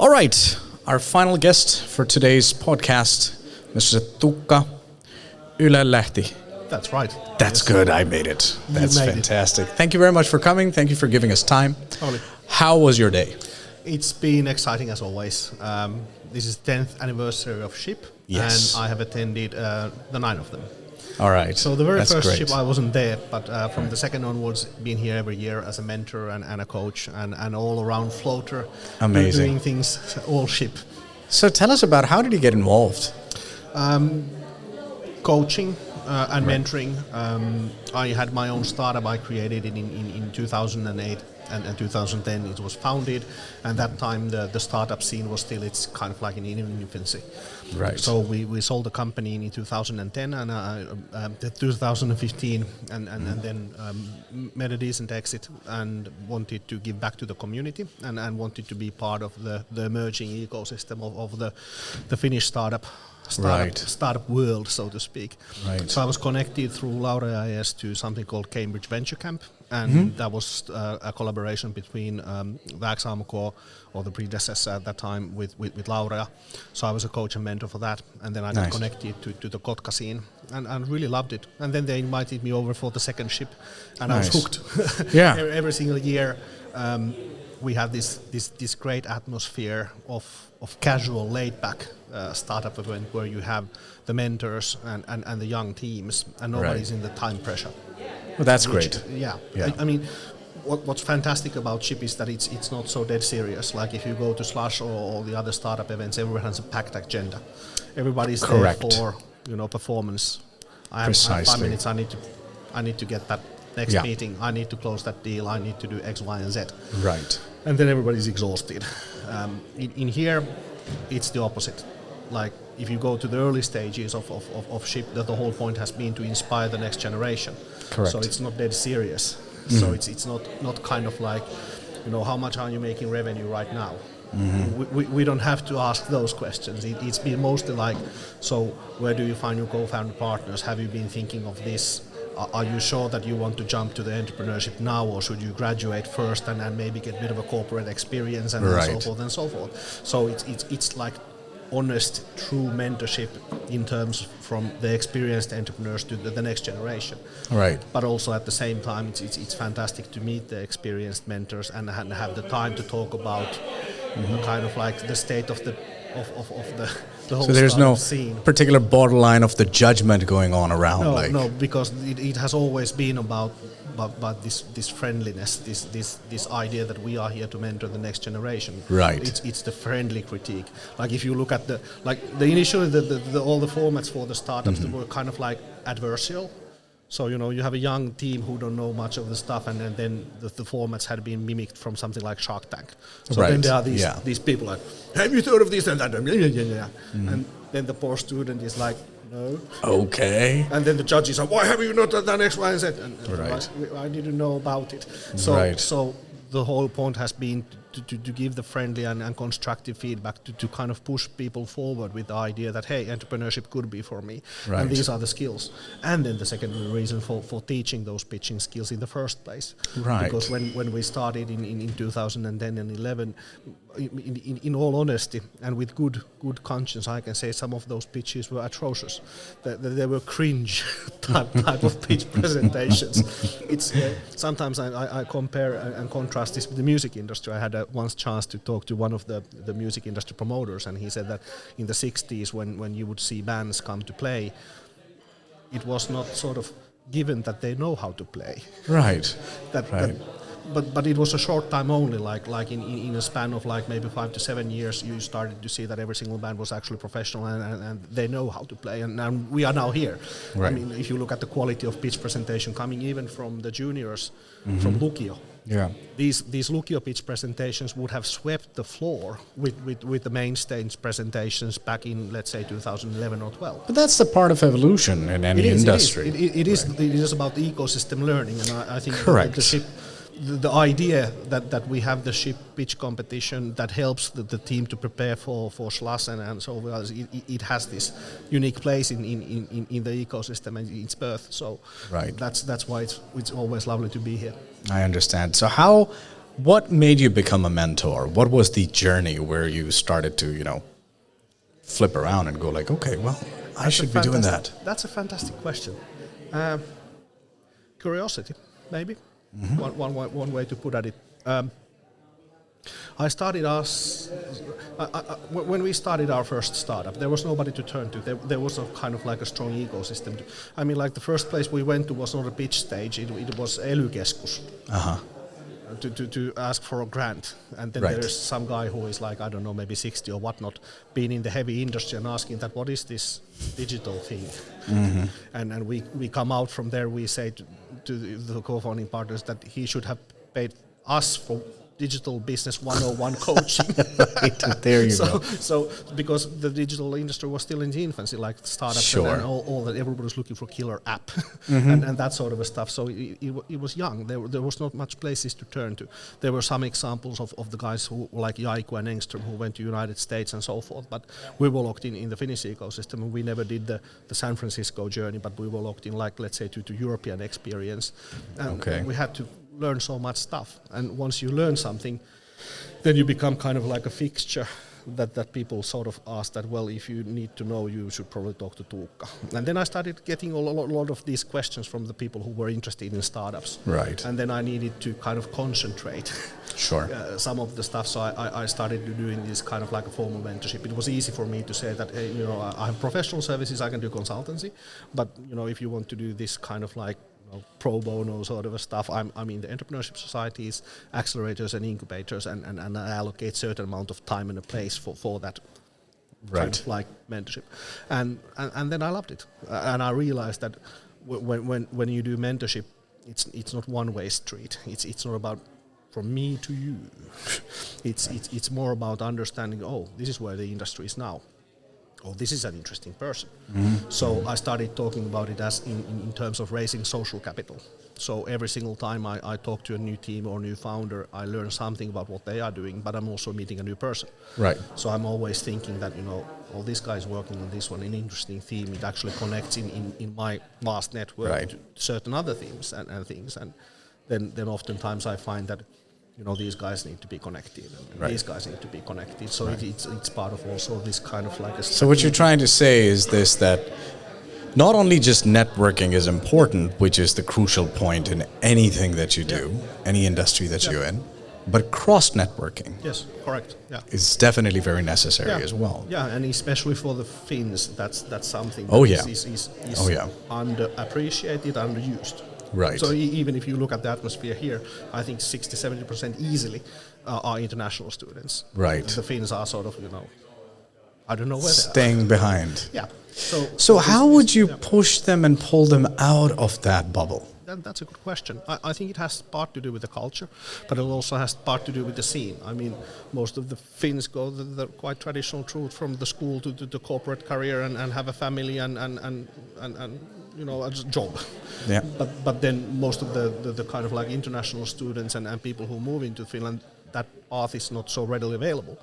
All right, our final guest for today's podcast, Mr. Tuukka Ylälahti. That's right. That's good, I made it. That's fantastic. Thank you very much for coming. Thank you for giving us time. Totally. How was your day? It's been exciting as always. This is 10th anniversary of SHIP, Yes. and I have attended the 9 of them. All right. So the very That's first great. SHIP I wasn't there, but from the second onwards, been here every year as a mentor and a coach and all-around floater. Amazing. Doing things, all SHIP. So tell us about how did you get involved? Coaching and mentoring. I had my own startup. I created it in 2008 and 2010 it was founded, and that time the startup scene was still, it's kind of like in infancy. Right. So we sold the company in 2010 and 2015 and then made a decent exit and wanted to give back to the community and wanted to be part of the emerging ecosystem of the Finnish startup world, so to speak. Right. So I was connected through Laura IS to something called Cambridge Venture Camp, and that was a collaboration between the Xamk, or the predecessor at that time, with Laura. So I was a coach and mentor for that, and then I got connected to the Kotka scene and really loved it. And then they invited me over for the second SHIP, and I was hooked. Yeah. Every single year we have this great atmosphere of casual, laid-back startup event where you have the mentors and the young teams, and nobody's in the time pressure. Well, that's great. Yeah. I mean, what's fantastic about SHIP is that it's not so dead serious. Like if you go to Slush or all the other startup events, everyone has a packed agenda. Everybody's there for performance. I have 5 minutes. I need to get that next meeting. I need to close that deal. I need to do X, Y, and Z. Right. And then everybody's exhausted. In here, it's the opposite. Like if you go to the early stages of SHIP, that the whole point has been to inspire the next generation. Correct. So it's not dead serious. So it's not kind of like, how much are you making revenue right now? We don't have to ask those questions. It's been mostly like, so where do you find your co-founder partners? Have you been thinking of this? Are you sure that you want to jump to the entrepreneurship now, or should you graduate first and maybe get a bit of a corporate experience and so forth and so forth? So it's like honest, true mentorship in terms from the experienced entrepreneurs to the next generation. Right. But also at the same time, it's fantastic to meet the experienced mentors and have the time to talk about kind of like the state of the whole. So there's no scene. particular borderline of the judgment going on around. No, because it has always been about this friendliness, this idea that we are here to mentor the next generation. Right. It's the friendly critique. Like if you look at the initially all the formats for the startups that were kind of like adversarial. So you have a young team who don't know much of the stuff, and then the formats had been mimicked from something like Shark Tank. So then there are these people like, have you thought of this and that? Yeah. And then the poor student is like, no. Okay. And then the judges are, why have you not done X, Y, and Z? And I didn't know about it. So the whole point has been to give the friendly and constructive feedback to kind of push people forward with the idea that, hey, entrepreneurship could be for me. Right. And these are the skills. And then the second reason for teaching those pitching skills in the first place. Right. Because when we started in 2010 and 11, in all honesty and with good conscience, I can say some of those pitches were atrocious. They were cringe type of pitch presentations. It's sometimes I compare and contrast this with the music industry. I had once chance to talk to one of the music industry promoters, and he said that in the 60s when you would see bands come to play, it was not sort of given that they know how to play. Right. But it was a short time only, like in a span of like maybe 5 to 7 years, you started to see that every single band was actually professional and they know how to play, and we are now here. Right. I mean, if you look at the quality of pitch presentation coming even from the juniors from Lukio, these Lukio pitch presentations would have swept the floor with the main stage presentations back in, let's say, 2011 or 12. But that's the part of evolution in any industry. It is about the ecosystem learning, and I think Correct. The idea that we have the SHIP pitch competition that helps the team to prepare for Slush and so on, it has this unique place in the ecosystem and its birth. So that's why it's always lovely to be here. I understand. So how What made you become a mentor? What was the journey where you started to, flip around and go like, okay, well, I should be doing that? That's a fantastic question. Curiosity, maybe. One way to put at it. I started when we started our first startup, there was nobody to turn to. There was a kind of like a strong ecosystem. I mean, like the first place we went to was not a pitch stage. It was ELY-keskus. To ask for a grant, and then there's some guy who is like, I don't know, maybe 60 or whatnot, being in the heavy industry and asking that, what is this digital thing? And we come out from there, we say to the co-founding partners that he should have paid us for digital business 101 coaching. Right, there you go. So because the digital industry was still in the infancy, like startups and all that, everybody was looking for a killer app and that sort of stuff. So it was young. There was not much places to turn to. There were some examples of the guys who like Jaiku and Engström who went to United States and so forth, but we were locked in the Finnish ecosystem, and we never did the San Francisco journey, but we were locked in, like, let's say, to European experience. And we had to learn so much stuff, and once you learn something, then you become kind of like a fixture that people sort of ask that, well, if you need to know, you should probably talk to Tuukka. And then I started getting a lot of these questions from the people who were interested in startups. Right. And then I needed to kind of concentrate some of the stuff, so I started doing this kind of like a formal mentorship. It was easy for me to say that, hey, I have professional services, I can do consultancy, but if you want to do this kind of like pro bono sort of stuff, I'm in the entrepreneurship societies, accelerators and incubators, and I allocate certain amount of time and a place for that kind of like mentorship, and then I loved it, and I realized that when you do mentorship, it's not one way street. It's not about from me to you. It's more about understanding. Oh, this is where the industry is now. Oh, this is an interesting person. So I started talking about it as in terms of raising social capital. So every single time I talk to a new team or new founder, I learn something about what they are doing, but I'm also meeting a new person. Right. So I'm always thinking that, this guy is working on this one, an interesting theme. It actually connects in my vast network to certain other themes and things. And then oftentimes I find that these guys need to be connected, and these guys need to be connected. So it's part of also this kind of like a... So what you're trying to say is this, that not only just networking is important, which is the crucial point in anything that you do, any industry that you're in, but cross-networking is definitely very necessary as well. Yeah, and especially for the Finns, that's something that is underappreciated, underused. Right. So even if you look at the atmosphere here, I think 60-70% easily are international students. Right. The Finns are sort of, I don't know where staying behind. Yeah. So how would you push them and pull them out of that bubble? That's a good question. I think it has part to do with the culture, but it also has part to do with the scene. I mean, most of the Finns go the quite traditional route from the school to the corporate career and have a family and a job. Yeah. But then most of the kind of like international students and people who move into Finland, that path is not so readily available.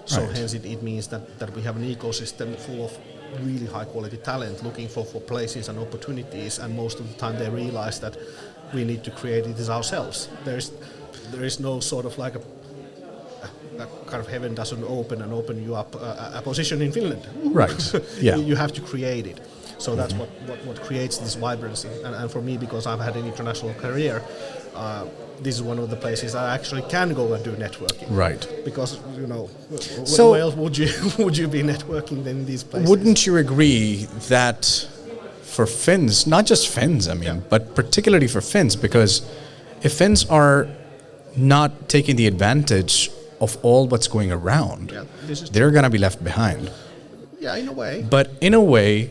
So hence it means that we have an ecosystem full of really high quality talent looking for places and opportunities, and most of the time they realize that we need to create it ourselves. There is no sort of like a kind of heaven doesn't open you up a position in Finland. Right. Yeah. You have to create it. So that's what creates this vibrancy. And for me, because I've had an international career, this is one of the places I actually can go and do networking. Right. Because where else would you be networking than in these places? Wouldn't you agree that for Finns, not just Finns, but particularly for Finns, because if Finns are not taking the advantage of all what's going around, they're going to be left behind. Yeah, in a way. But in a way,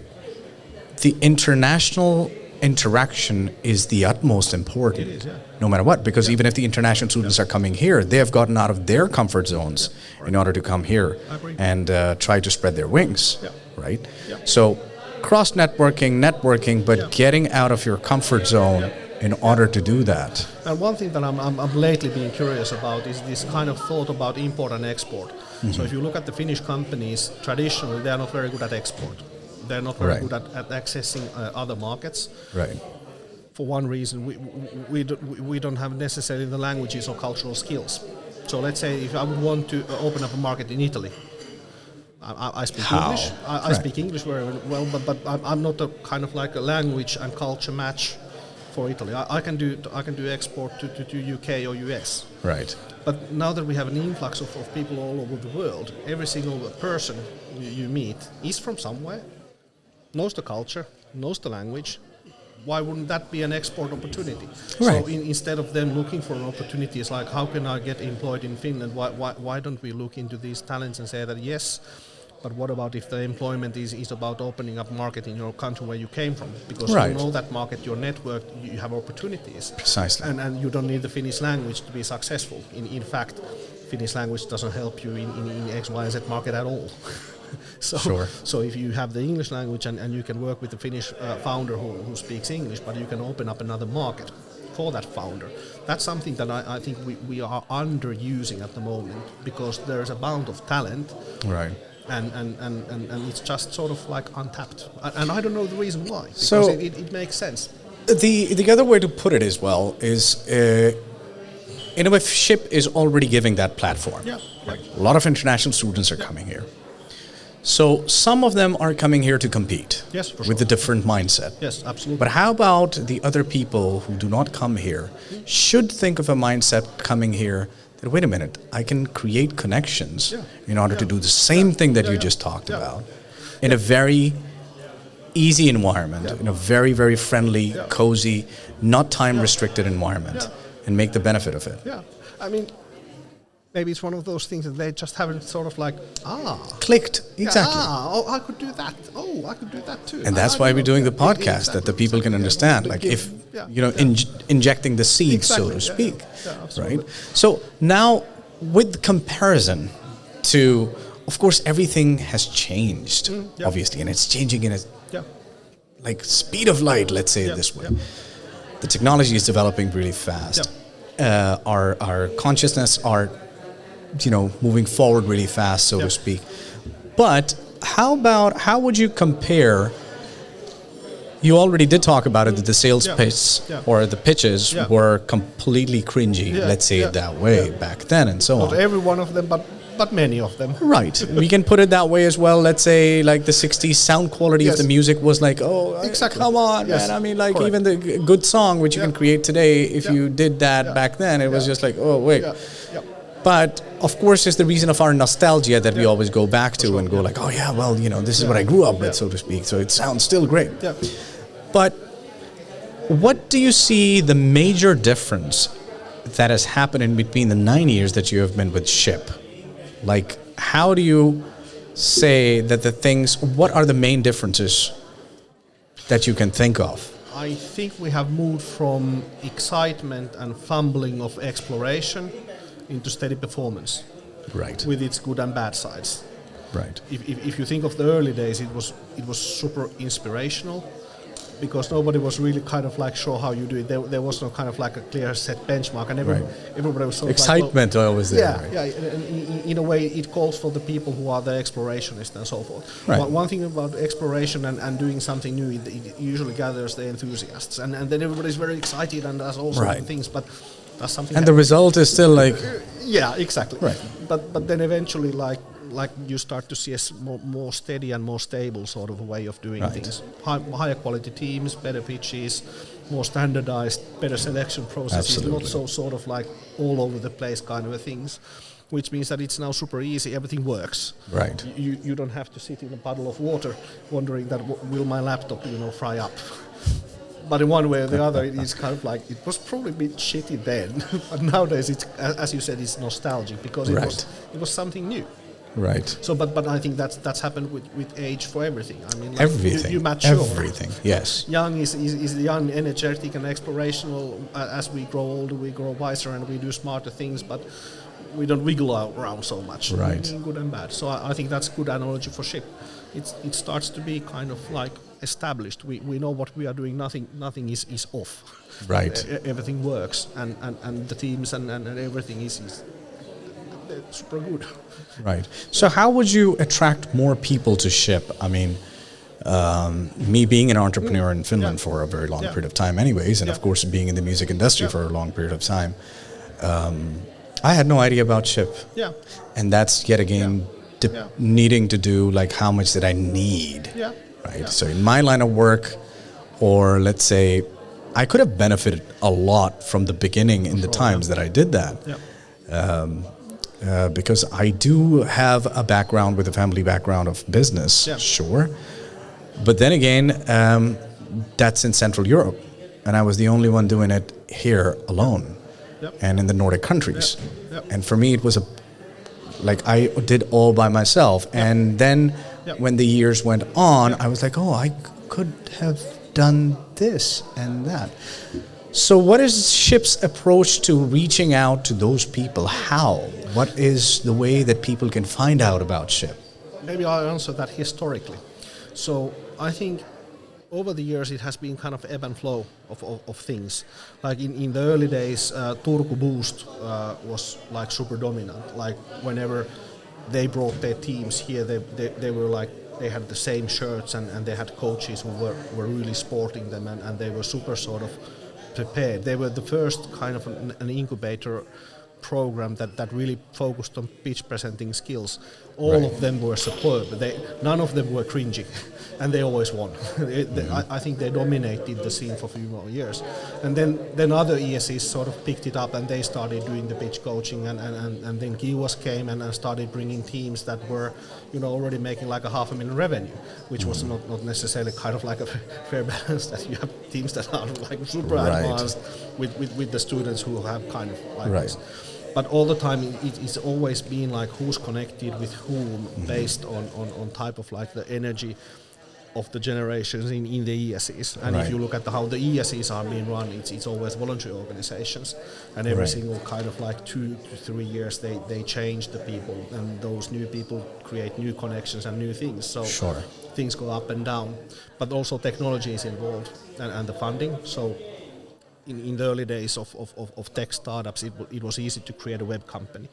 the international interaction is the utmost important. It is, yeah. No matter what, because even if the international students are coming here, they have gotten out of their comfort zones in order to come here and try to spread their wings, right? Yeah. So networking, but getting out of your comfort zone in order to do that. And one thing that I'm lately being curious about is this kind of thought about import and export. So if you look at the Finnish companies, traditionally they are not very good at export. They're not very good at accessing other markets. Right. for one reason, we don't have necessarily the languages or cultural skills. So let's say if I would want to open up a market in Italy, I speak English. I speak English very well, but I'm not a kind of like a language and culture match for Italy. I can do export to UK or US. Right. But now that we have an influx of people all over the world, every single person you meet is from somewhere, knows the culture, knows the language. Why wouldn't that be an export opportunity? Right. So instead of them looking for an opportunity, it's like, how can I get employed in Finland? Why don't we look into these talents and say that yes, but what about if the employment is about opening up market in your country where you came from? Because you know that market, your network, you have opportunities. Precisely. And you don't need the Finnish language to be successful. In fact, Finnish language doesn't help you in X, Y, and Z market at all. So if you have the English language and you can work with the Finnish founder who speaks English, but you can open up another market for that founder. That's something that I think we are underusing at the moment, because there's a bound of talent. Right. And it's just sort of like untapped. And I don't know the reason why, because so it makes sense. The other way to put it as well is, in a way, SHIP is already giving that platform. Yeah. Right. A lot of international students are coming here. So some of them are coming here to compete with a different mindset. Yes, absolutely. But how about the other people who do not come here should think of a mindset coming here that, wait a minute, I can create connections in order to do the same thing that you just talked about in a very easy environment, in a very, very friendly, cozy, not time-restricted environment, and make the benefit of it. Yeah, I mean, maybe it's one of those things that they just haven't sort of like, clicked, exactly. I could do that. Oh, I could do that too. And that's why we're doing the podcast, that the people can understand, like if, injecting the seeds, so to speak, right? So now, with comparison to, of course, everything has changed, obviously, and it's changing in a like speed of light, let's say it this way. The technology is developing really fast. Our consciousness are, moving forward really fast, so to speak. But how would you compare? You already did talk about it, that the sales pitch or the pitches were completely cringy, let's say it that way, back then, and so on. Not every one of them, but many of them. Right. We can put it that way as well. Let's say like the 60s sound quality of the music was like, come on, man. I mean, like even the good song which you can create today, if you did that back then, it was just like, oh, wait. But of course, it's the reason of our nostalgia that we always go back to and go like, oh yeah, well, this is what I grew up with, so to speak. So it sounds still great. But what do you see the major difference that has happened in between the 9 years that you have been with SHIP? Like, how do you say that what are the main differences that you can think of? I think we have moved from excitement and fumbling of exploration into steady performance. Right. With its good and bad sides. Right. If you think of the early days, it was super inspirational, because nobody was really kind of like sure how you do it. There was no kind of like a clear set benchmark, and everybody was sort of excitement like, always there. And in a way it calls for the people who are the explorationists and so forth. Right. One thing about exploration and doing something new, it usually gathers the enthusiasts, and then everybody's very excited and does all sorts of things, but that's something. And the result is still like. Yeah, exactly. Right. But then eventually like you start to see a more steady and more stable sort of way of doing things. Higher quality teams, better pitches, more standardized, better selection processes. Absolutely. Not so sort of like all over the place kind of things, which means that it's now super easy. Everything works. Right. You don't have to sit in a puddle of water wondering that will my laptop fry up. But in one way or the other, it's kind of like, it was probably a bit shitty then, but nowadays it's, as you said, it's nostalgic, because it was something new. Right. So, but I think that's happened with age for everything. I mean, like everything. You mature. Everything. Yes. Young is young, energetic, and explorational. As we grow older, we grow wiser, and we do smarter things. But we don't wiggle around so much. Right. Good and bad. So I think that's good analogy for SHIP. It starts to be kind of like established. We know what we are doing. Nothing is off. Right. Everything works, and the teams and everything is super good. Right. So how would you attract more people to SHIP? I mean, Me being an entrepreneur in Finland for a very long period of time anyways, and of course being in the music industry for a long period of time, I had no idea about SHIP. Yeah. And that's yet again needing to do like how much did I need, right? Yeah. So in my line of work, or let's say, I could have benefited a lot from the beginning in the times that I did that. Because I do have a background with a family background of business, sure. But then again, that's in Central Europe. And I was the only one doing it here alone and in the Nordic countries. And for me, it was I did all by myself. And then when the years went on, I was like, oh, I could have done this and that. So what is SHIP's approach to reaching out to those people? How? What is the way that people can find out about SHIP? Maybe I'll answer that historically. So I think over the years it has been kind of ebb and flow of things. Like in the early days, Turku Boost was like super dominant. Like whenever they brought their teams here, they were like, they had the same shirts and they had coaches who were really sporting them and they were super sort of prepared. They were the first kind of an incubator program that really focused on pitch presenting skills. All of them were superb. None of them were cringy, and they always won. I think they dominated the scene for a few more years. And then other ESCs sort of picked it up and they started doing the pitch coaching and then Kiwas came and started bringing teams that were already making like $500,000 revenue, which was not necessarily kind of like a fair balance, that you have teams that are like super advanced with the students who have kind of like this. But all the time it's always been like who's connected with whom based on type of like the energy of the generations in the ESCs. And if you look at how the ESCs are being run, it's always voluntary organizations. And every single kind of like 2 to 3 years they change the people, and those new people create new connections and new things. So things go up and down. But also technology is involved and the funding. So in the early days of tech startups, it was easy to create a web company.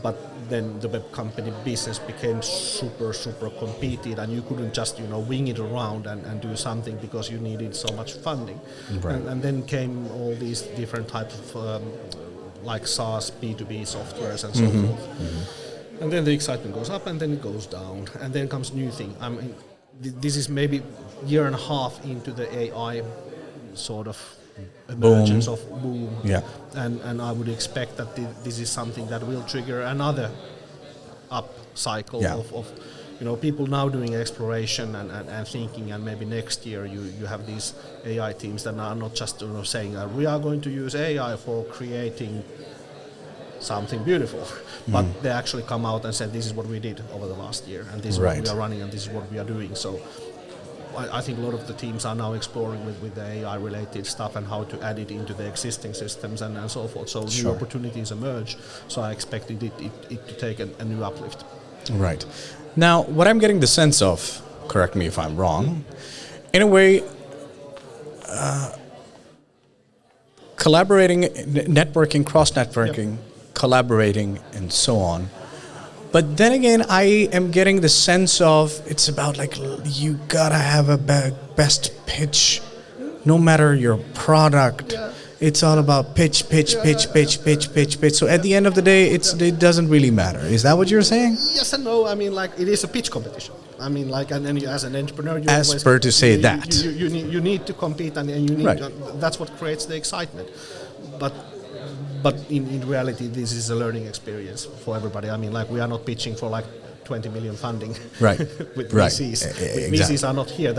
But then the web company business became super competed, and you couldn't just wing it around and do something because you needed so much funding. And then came all these different types of like SaaS, B2B softwares and so forth. And then the excitement goes up and then it goes down, and then comes new thing. I mean, this is maybe year and a half into the AI sort of emergence of boom. And I would expect that this is something that will trigger another up cycle of people now doing exploration and thinking, and maybe next year you have these AI teams that are not just saying we are going to use AI for creating something beautiful, but they actually come out and said this is what we did over the last year, and this is what we are running, and this is what we are doing. So I think a lot of the teams are now exploring with the AI-related stuff and how to add it into the existing systems and so forth. So new opportunities emerge. So I expected it to take a new uplift. Right. Now, what I'm getting the sense of, correct me if I'm wrong, in a way, collaborating, networking, cross-networking, collaborating, and so on. But then again, I am getting the sense of it's about like you gotta have a best pitch, no matter your product. It's all about pitch. So at the end of the day, it doesn't really matter. Is that what you're saying? Yes and no. I mean, like it is a pitch competition. I mean, like, and then as an entrepreneur, you need to compete, and you need that's what creates the excitement. But in reality, this is a learning experience for everybody. I mean, like, we are not pitching for like 20 million funding with VCs. VCs are not here.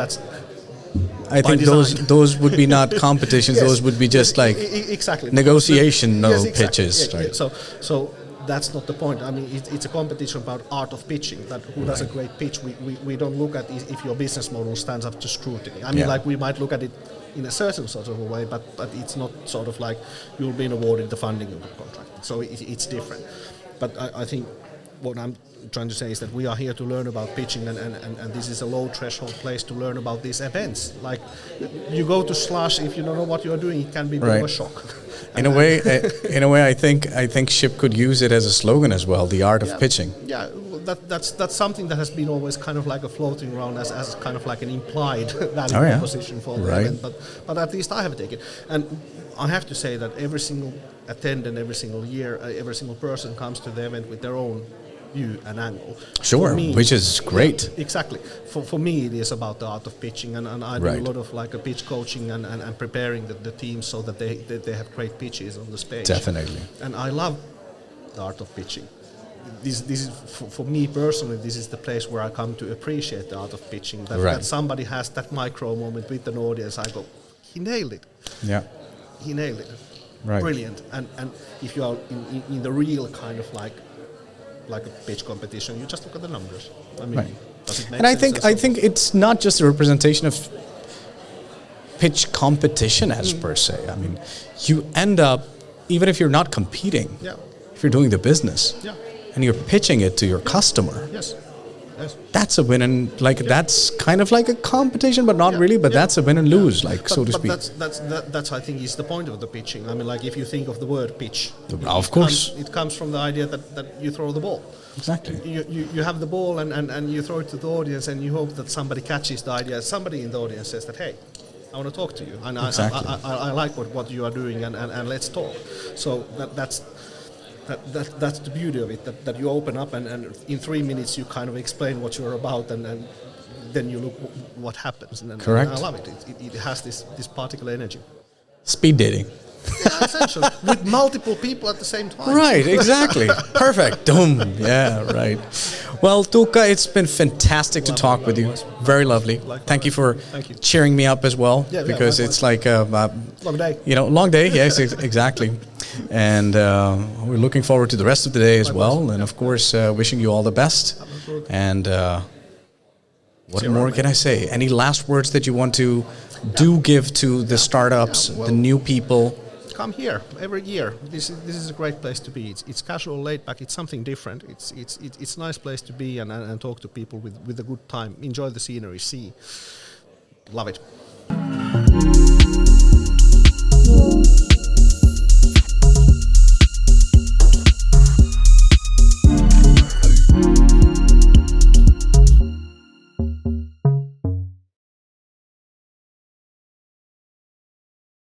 I think those would be not competitions. Those would be just like negotiation pitches. So that's not the point. I mean, it's a competition about art of pitching. That who does a great pitch. We don't look at if your business model stands up to scrutiny. I mean, like, we might look at it in a certain sort of a way, but it's not sort of like you'll be awarded the funding of the contract. So it's different. But I think what I'm trying to say is that we are here to learn about pitching, and this is a low threshold place to learn about these events. Like, you go to Slush, if you don't know what you are doing, it can be a bit of a shock. In a way, I think SHIP could use it as a slogan as well. The art of pitching. Yeah, that's something that has been always kind of like a floating around as kind of like an implied value proposition for the event. But at least I have taken. And I have to say that every single attendant, every single year, every single person comes to the event with their own view and angle. Sure, me, which is great. Yeah, exactly. For me, it is about the art of pitching, and I do a lot of like a pitch coaching and preparing the teams so that they have great pitches on the stage. Definitely. And I love the art of pitching. This is for me personally. This is the place where I come to appreciate the art of pitching. That somebody has that micro moment with an audience. I go, he nailed it. Yeah, he nailed it. Right. Brilliant. And if you are in the real kind of like a pitch competition, you just look at the numbers. I mean, does it make sense? I think it's not just a representation of pitch competition as per se. I mean, you end up, even if you're not competing, if you're doing the business, and you're pitching it to your customer. Yes. That's a win and that's kind of like a competition, but not really. But that's a win and lose, so to speak. That's I think is the point of the pitching. I mean, like if you think of the word pitch, of course, it comes from the idea that you throw the ball. Exactly. You have the ball and you throw it to the audience and you hope that somebody catches the idea. Somebody in the audience says that, hey, I want to talk to you and I like what you are doing and let's talk. So that's the beauty of it, that you open up and in 3 minutes you kind of explain what you're about and then you look what happens. And correct. And I love it. It has this particular energy. Speed dating. Yeah, essentially, with multiple people at the same time. Right, exactly. Perfect. Yeah, right. Well, Tuukka, it's been fantastic to talk with you. Very lovely. Thank you for cheering me up as well, because it's like a long day. Long day. Yes, exactly. And we're looking forward to the rest of the day as well. And of course, wishing you all the best. And what more can I say? Any last words that you want to give to the startups, the new people? Come here every year. This is a great place to be. It's casual, laid back. It's something different. It's a nice place to be and talk to people with a good time. Enjoy the scenery. Love it.